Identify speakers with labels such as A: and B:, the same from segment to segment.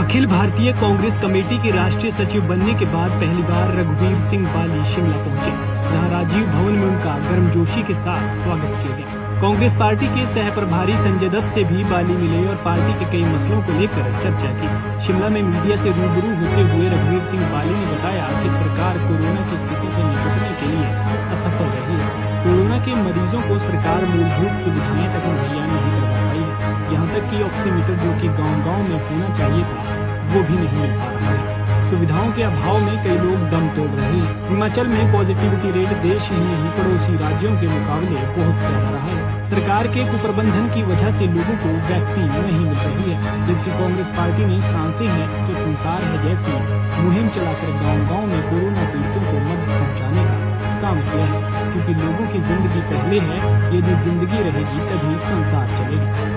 A: Akhil Bharatiya Congress committee के राष्ट्रीय सचिव बनने के बाद पहली बार रघुवीर सिंह बाली शिमला पहुंचे, जहां राजीव भवन में उनका गर्मजोशी के साथ स्वागत किया गया। कांग्रेस पार्टी के सह प्रभारी संजय दत्त से भी बाली मिले और पार्टी के कई मसलों को लेकर चर्चा की। शिमला में मीडिया से रूबरू होते हुए रघुवीर सिंह बाली ने बताया कि सरकार कोरोना की स्थिति से निपटने के लिए असफल रही है। कोरोना के मरीजों को सरकार मूलभूत सुविधाएं तक मुहैया नहीं करवा पाई है। यहाँ तक कि ऑक्सीमीटर जो कि गांव-गांव में होना चाहिए था, वो भी नहीं मिल पा रहा है। सुविधाओं के अभाव में कई लोग दम तोड़ रहे हैं। हिमाचल में पॉजिटिविटी रेट देश ही नहीं पड़ोसी राज्यों के मुकाबले बहुत ज्यादा रहा है। सरकार के कुप्रबंधन की वजह से लोगों को वैक्सीन नहीं मिल रही है, जबकि कांग्रेस पार्टी ने सांसें हैं तो संसार है जैसी मुहिम चलाकर गाँव-गाँव में कोरोना पीड़ितों को मदद पहुँचाने का काम किया है, क्योंकि लोगों की जिंदगी पहले है। यदि जिंदगी रहेगी तभी संसार चलेगा।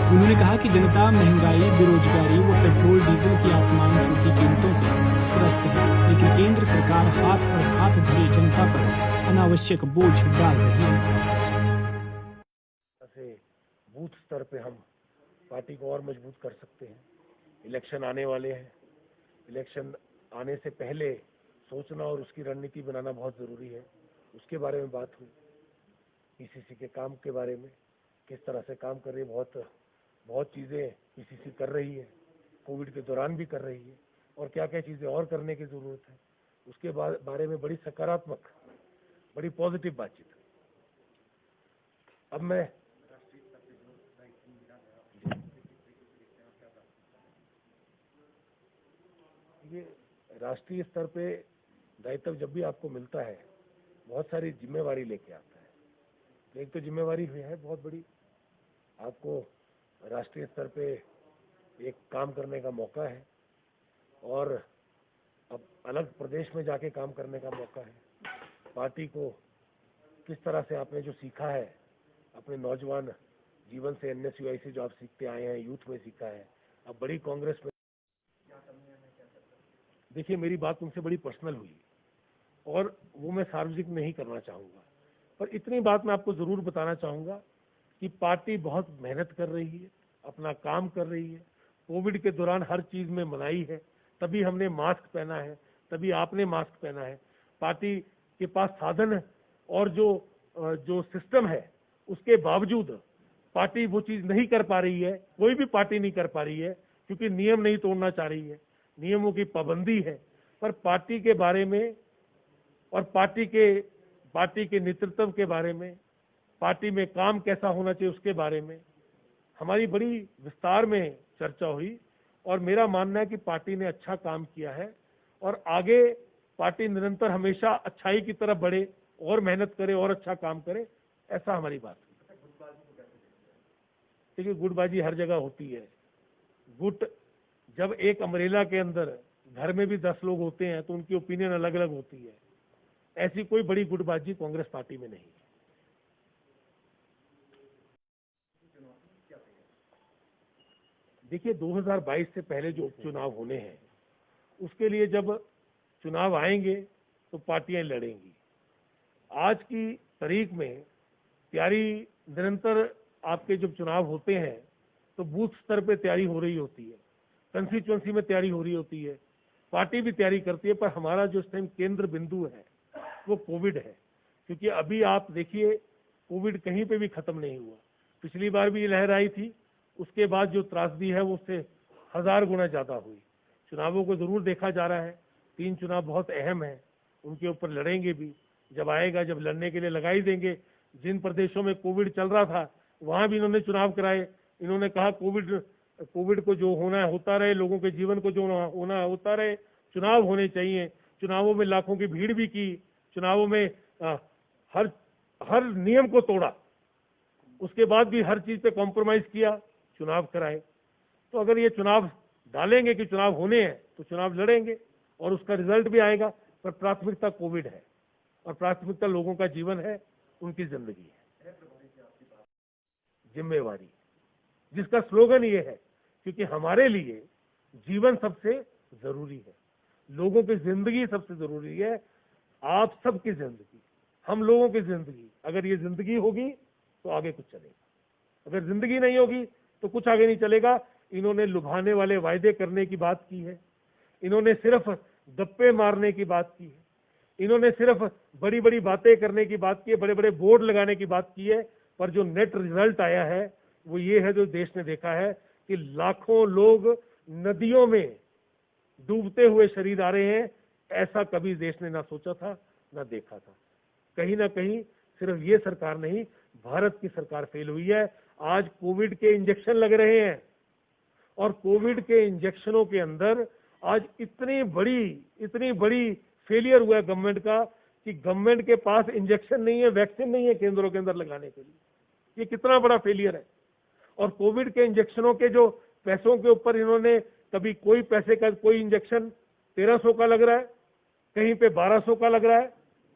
A: उन्होंने कहा कि जनता महंगाई, बेरोजगारी व पेट्रोल डीजल की आसमान छूती कीमतों से त्रस्त है, लेकिन केंद्र सरकार हाथ पर हाथ धरे जनता पर अनावश्यक बोझ डाल रही है।
B: बूथ स्तर पे हम पार्टी को और मजबूत कर सकते हैं। इलेक्शन आने वाले हैं, इलेक्शन आने से पहले सोचना और उसकी रणनीति बनाना बहुत जरूरी है। उसके बारे में बात हुई, पीसीसी के काम के बारे में, किस तरह से काम कर रही है। बहुत चीज़ें पीसीसी कर रही है, कोविड के दौरान भी कर रही है, और क्या क्या चीज़ें और करने की ज़रूरत है, उसके बारे में बड़ी सकारात्मक, बड़ी पॉजिटिव बातचीत। अब मैं ये राष्ट्रीय स्तर पे दायित्व जब भी आपको मिलता है, बहुत सारी जिम्मेवारी लेके आता है। एक तो जिम्मेवारी हुई है बहुत बड़ी, आपको राष्ट्रीय स्तर पे एक काम करने का मौका है, और अब अलग प्रदेश में जाके काम करने का मौका है। पार्टी को किस तरह से आपने जो सीखा है अपने नौजवान जीवन से, NSUI से जो आप सीखते आए हैं, यूथ में सीखा है, अब बड़ी कांग्रेस में। देखिए, मेरी बात उनसे बड़ी पर्सनल हुई और वो मैं सार्वजनिक नहीं करना चाहूँगा, पर इतनी बात मैं आपको ज़रूर बताना चाहूँगा कि पार्टी बहुत मेहनत कर रही है, अपना काम कर रही है। कोविड के दौरान हर चीज़ में मनाही है, तभी हमने मास्क पहना है, तभी आपने मास्क पहना है। पार्टी के पास साधन और जो सिस्टम है, उसके बावजूद पार्टी वो चीज़ नहीं कर पा रही है। कोई भी पार्टी नहीं कर पा रही है, क्योंकि नियम नहीं तोड़ना चाह रही है, नियमों की पाबंदी है। पर पार्टी के बारे में और पार्टी के नेतृत्व के बारे में, पार्टी में काम कैसा होना चाहिए उसके बारे में हमारी बड़ी विस्तार में चर्चा हुई, और मेरा मानना है कि पार्टी ने अच्छा काम किया है, और आगे पार्टी निरंतर हमेशा अच्छाई की तरफ बढ़े और मेहनत करे और अच्छा काम करे, ऐसा हमारी बात है। देखिए, गुटबाजी हर जगह होती है। गुट जब एक अम्ब्रेला के अंदर घर में भी 10 लोग होते हैं तो उनकी ओपिनियन अलग अलग होती है। ऐसी कोई बड़ी गुटबाजी कांग्रेस पार्टी में नहीं है। देखिए, 2022 से पहले जो उपचुनाव होने हैं, उसके लिए जब चुनाव आएंगे तो पार्टियां लड़ेंगी। आज की तारीख में तैयारी निरंतर, आपके जब चुनाव होते हैं तो बूथ स्तर पे तैयारी हो रही होती है, कंस्टिट्यूएंसी में तैयारी हो रही होती है, पार्टी भी तैयारी करती है। पर हमारा जो इस टाइम केंद्र बिंदु है वो कोविड है, क्योंकि अभी आप देखिए, कोविड कहीं पे भी खत्म नहीं हुआ। पिछली बार भी ये लहर आई थी, उसके बाद जो त्रासदी है वो उससे 1000 गुना ज्यादा हुई। चुनावों को जरूर देखा जा रहा है, 3 चुनाव बहुत अहम है, उनके ऊपर लड़ेंगे भी। जब आएगा, जब लड़ने के लिए लगा ही देंगे। जिन प्रदेशों में कोविड चल रहा था वहां भी इन्होंने चुनाव कराए। इन्होंने कहा कोविड को जो होना है होता रहे, लोगों के जीवन को जो होना है होता रहे, चुनाव होने चाहिए। चुनावों में लाखों की भीड़ भी की, चुनावों में हर नियम को तोड़ा, उसके बाद भी हर चीज पे कॉम्प्रोमाइज किया, चुनाव कराए। तो अगर ये चुनाव डालेंगे कि चुनाव होने हैं तो चुनाव लड़ेंगे और उसका रिजल्ट भी आएगा। पर प्राथमिकता कोविड है और प्राथमिकता लोगों का जीवन है, उनकी जिंदगी है। जिम्मेवारी, जिसका स्लोगन ये है, क्योंकि हमारे लिए जीवन सबसे जरूरी है, लोगों की जिंदगी सबसे जरूरी है। आप सबकी जिंदगी, हम लोगों की जिंदगी, अगर ये जिंदगी होगी तो आगे कुछ चलेगा। अगर जिंदगी नहीं होगी तो कुछ आगे नहीं चलेगा। इन्होंने लुभाने वाले वायदे करने की बात की है, इन्होंने सिर्फ गप्पे मारने की बात की है, इन्होंने सिर्फ बड़ी बड़ी बातें करने की बात की है, बड़े बड़े बोर्ड लगाने की बात की है, पर जो नेट रिजल्ट आया है वो ये है जो देश ने देखा है कि लाखों लोग नदियों में डूबते हुए शरीर आ रहे हैं। ऐसा कभी देश ने ना सोचा था ना देखा था। कहीं ना कहीं सिर्फ ये सरकार नहीं, भारत की सरकार फेल हुई है। आज कोविड के इंजेक्शन लग रहे हैं और कोविड के इंजेक्शनों के अंदर आज इतनी बड़ी फेलियर हुआ है गवर्नमेंट का कि गवर्नमेंट के पास इंजेक्शन नहीं है, वैक्सीन नहीं है केंद्रों के अंदर लगाने के लिए। ये कितना बड़ा फेलियर है। और कोविड के इंजेक्शनों के जो पैसों के ऊपर इन्होंने कभी कोई पैसे का कोई इंजेक्शन 1300 का लग रहा है, कहीं पे 1200 का लग रहा है,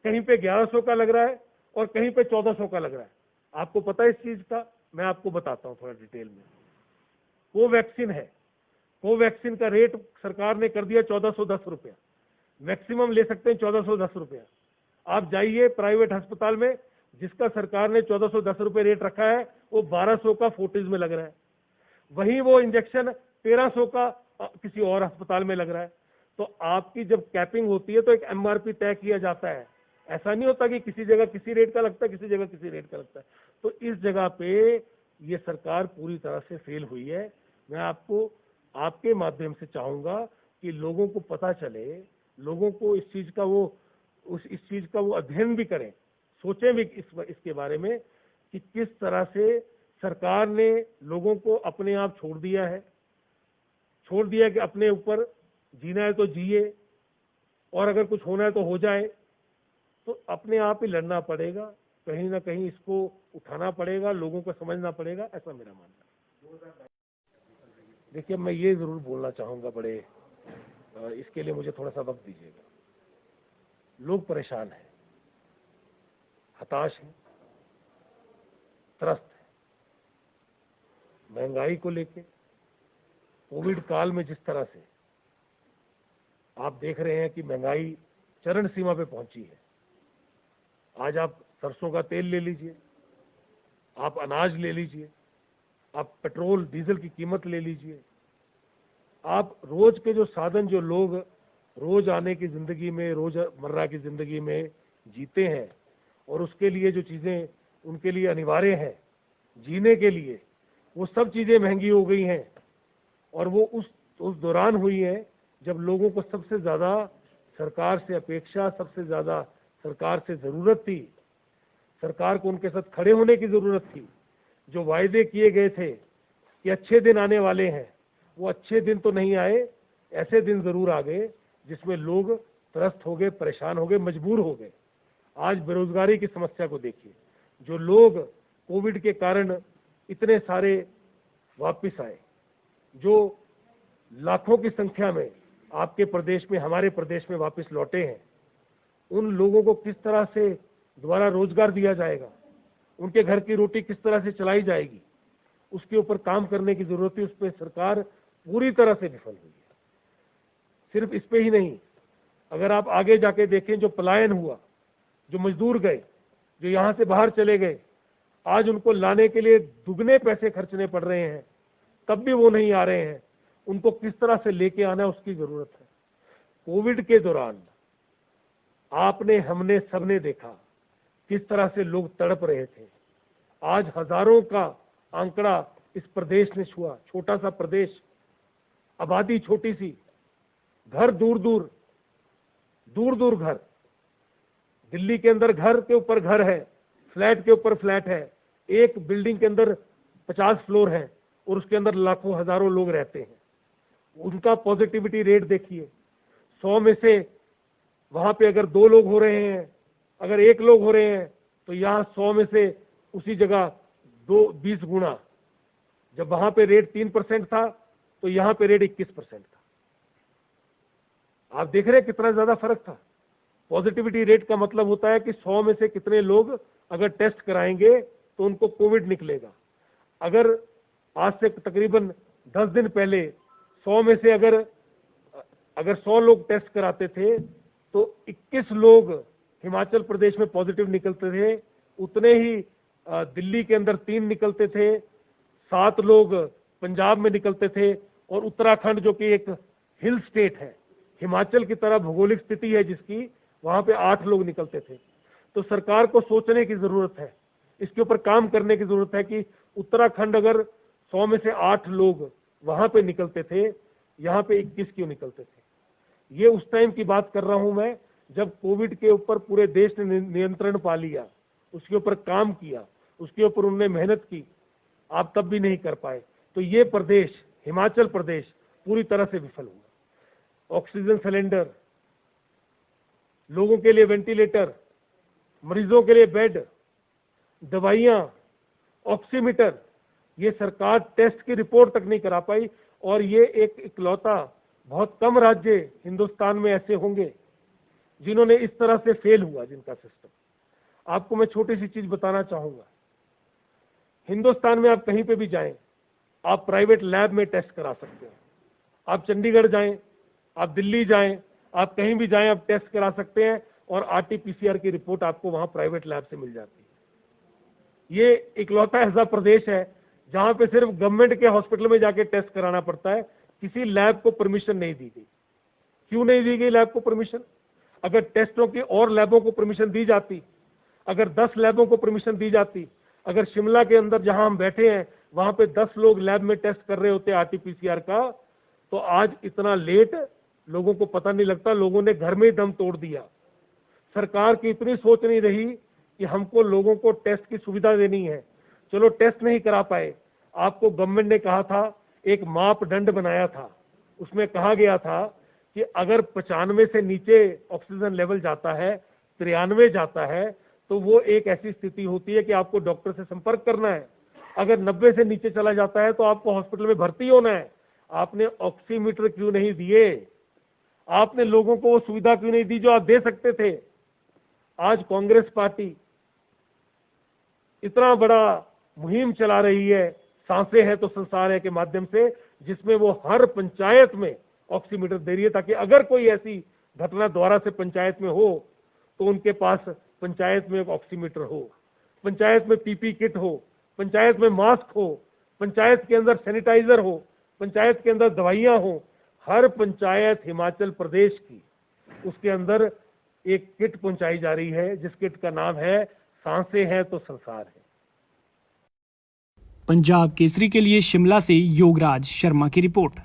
B: कहीं पे 1100 का लग रहा है और कहीं पे 1400 का लग रहा है। आपको पता है इस चीज का? मैं आपको बताता हूं थोड़ा डिटेल में। कोवैक्सीन है, कोवैक्सीन का रेट सरकार ने कर दिया 1410 रुपया, मैक्सिमम ले सकते हैं 1410 रुपया। आप जाइए प्राइवेट अस्पताल में, जिसका सरकार ने 1410 रुपये रेट रखा है वो 1200 का फोर्टिज में लग रहा है। वहीं वो इंजेक्शन 1300 का किसी और अस्पताल में लग रहा है। तो आपकी जब कैपिंग होती है तो एक एमआरपी तय किया जाता है। ऐसा नहीं होता कि किसी जगह किसी रेट का लगता है, किसी जगह किसी रेट का लगता है। तो इस जगह पे ये सरकार पूरी तरह से फेल हुई है। मैं आपको आपके माध्यम से चाहूंगा कि लोगों को पता चले, लोगों को इस चीज का वो अध्ययन भी करें, सोचें भी इसके बारे में कि किस तरह से सरकार ने लोगों को अपने आप छोड़ दिया है कि अपने ऊपर जीना है तो जिए और अगर कुछ होना है तो हो जाए। तो अपने आप ही लड़ना पड़ेगा, कहीं ना कहीं इसको उठाना पड़ेगा, लोगों को समझना पड़ेगा, ऐसा मेरा मानना है। देखिए, मैं ये जरूर बोलना चाहूंगा इसके लिए मुझे थोड़ा सा वक्त दीजिएगा। लोग परेशान हैं, हताश हैं, त्रस्त हैं। महंगाई को लेके कोविड काल में जिस तरह से आप देख रहे हैं कि महंगाई चरम सीमा पे पहुंची है। आज आप सरसों का तेल ले लीजिए, आप अनाज ले लीजिए, आप पेट्रोल डीजल की कीमत ले लीजिए, आप रोज के जो साधन जो लोग रोज आने की जिंदगी में, रोजमर्रा की जिंदगी में जीते हैं और उसके लिए जो चीजें उनके लिए अनिवार्य हैं जीने के लिए, वो सब चीजें महंगी हो गई हैं। और वो उस दौरान हुई है जब लोगों को सबसे ज्यादा सरकार से अपेक्षा, सबसे ज्यादा सरकार से जरूरत थी, सरकार को उनके साथ खड़े होने की जरूरत थी। जो वायदे किए गए थे कि अच्छे दिन आने वाले हैं, वो अच्छे दिन तो नहीं आए, ऐसे दिन जरूर आ गए जिसमें लोग त्रस्त हो गए, परेशान हो गए, मजबूर हो गए। आज बेरोजगारी की समस्या को देखिए, जो लोग कोविड के कारण इतने सारे वापस आए, जो लाखों की संख्या में आपके प्रदेश में, हमारे प्रदेश में वापस लौटे हैं, उन लोगों को किस तरह से दोबारा रोजगार दिया जाएगा, उनके घर की रोटी किस तरह से चलाई जाएगी, उसके ऊपर काम करने की जरूरत है। उस पर सरकार पूरी तरह से विफल हुई है। सिर्फ इस पे ही नहीं, अगर आप आगे जाके देखें, जो पलायन हुआ, जो मजदूर गए, जो यहां से बाहर चले गए, आज उनको लाने के लिए दुगने पैसे खर्चने पड़ रहे हैं, तब भी वो नहीं आ रहे हैं। उनको किस तरह से लेके आना है, उसकी जरूरत है। कोविड के दौरान आपने, हमने, सबने देखा किस तरह से लोग तड़प रहे थे। आज हजारों का आंकड़ा इस प्रदेश ने छुआ, छोटा सा प्रदेश, आबादी छोटी सी, घर दूर दूर घर। दिल्ली के अंदर घर के ऊपर घर है, फ्लैट के ऊपर फ्लैट है, एक बिल्डिंग के अंदर 50 फ्लोर है और उसके अंदर लाखों हजारों लोग रहते हैं। उनका पॉजिटिविटी रेट देखिए, 100 में से वहां पे अगर 2 लोग हो रहे हैं, अगर 1 लोग हो रहे हैं, तो यहाँ 100 में से उसी जगह 20 गुना। जब वहां पे रेट 3% था तो यहाँ पे रेट 21% था। आप देख रहे हैं कितना ज्यादा फर्क था। पॉजिटिविटी रेट का मतलब होता है कि 100 में से कितने लोग अगर टेस्ट कराएंगे तो उनको कोविड निकलेगा। अगर आज से तकरीबन 10 दिन पहले 100 में से अगर 100 लोग टेस्ट कराते थे तो 21 लोग हिमाचल प्रदेश में पॉजिटिव निकलते थे, उतने ही दिल्ली के अंदर 3 निकलते थे, 7 लोग पंजाब में निकलते थे, और उत्तराखंड जो कि एक हिल स्टेट है, हिमाचल की तरह भौगोलिक स्थिति है जिसकी, वहां पे 8 लोग निकलते थे। तो सरकार को सोचने की जरूरत है, इसके ऊपर काम करने की जरूरत है कि उत्तराखंड अगर 100 में से 8 लोग वहां पे निकलते थे, यहाँ पे 21 क्यों निकलते थे। ये उस टाइम की बात कर रहा हूं मैं, जब कोविड के ऊपर पूरे देश ने नियंत्रण पा लिया, उसके ऊपर काम किया, उसके ऊपर उन्होंने मेहनत की, आप तब भी नहीं कर पाए। तो ये प्रदेश, हिमाचल प्रदेश, पूरी तरह से विफल हुआ। ऑक्सीजन सिलेंडर, लोगों के लिए वेंटिलेटर, मरीजों के लिए बेड, दवाइयां, ऑक्सीमीटर, ये सरकार टेस्ट की रिपोर्ट तक नहीं करा पाई। और ये एक इकलौता, बहुत कम राज्य हिंदुस्तान में ऐसे होंगे जिन्होंने इस तरह से फेल हुआ, जिनका सिस्टम। आपको मैं छोटी सी चीज बताना चाहूंगा, हिंदुस्तान में आप कहीं पे भी जाएं, आप प्राइवेट लैब में टेस्ट करा सकते हैं। आप चंडीगढ़ जाएं, आप दिल्ली जाएं, आप कहीं भी जाएं, आप टेस्ट करा सकते हैं, और RT-PCR की रिपोर्ट आपको वहां प्राइवेट लैब से मिल जाती है। ये इकलौता ऐसा प्रदेश है जहां पे सिर्फ गवर्नमेंट के हॉस्पिटल में जाके टेस्ट कराना पड़ता है, किसी लैब को परमिशन नहीं दी गई। क्यों नहीं दी गई लैब को परमिशन? अगर टेस्टों की और लैबों को परमिशन दी जाती, अगर 10 लैबों को परमिशन दी जाती, अगर शिमला के अंदर जहां हम बैठे हैं वहां पे 10 लोग लैब में टेस्ट कर रहे होते RT-PCR का, तो आज इतना लेट लोगों को पता नहीं लगता, लोगों ने घर में ही दम तोड़ दिया। सरकार की इतनी सोच नहीं रही कि हमको लोगों को टेस्ट की सुविधा देनी है। चलो टेस्ट नहीं करा पाए, आपको गवर्नमेंट ने कहा था, एक मापदंड बनाया था, उसमें कहा गया था कि अगर 95 से नीचे ऑक्सीजन लेवल जाता है, 93 जाता है, तो वो एक ऐसी स्थिति होती है कि आपको डॉक्टर से संपर्क करना है। अगर 90 से नीचे चला जाता है तो आपको हॉस्पिटल में भर्ती होना है। आपने ऑक्सीमीटर क्यों नहीं दिए? आपने लोगों को वो सुविधा क्यों नहीं दी जो आप दे सकते थे? आज कांग्रेस पार्टी इतना बड़ा मुहिम चला रही है, सांसें हैं तो संसार है के माध्यम से, जिसमें वो हर पंचायत में ऑक्सीमीटर दे रही है, ताकि अगर कोई ऐसी घटना दोबारा से पंचायत में हो तो उनके पास पंचायत में ऑक्सीमीटर हो, पंचायत में PP किट हो, पंचायत में मास्क हो, पंचायत के अंदर सैनिटाइजर हो, पंचायत के अंदर दवाइयां हो। हर पंचायत हिमाचल प्रदेश की, उसके अंदर एक किट पहुंचाई जा रही है, जिस किट का नाम है सांसें हैं तो संसार है।
A: पंजाब केसरी के लिए शिमला से योगराज शर्मा की रिपोर्ट।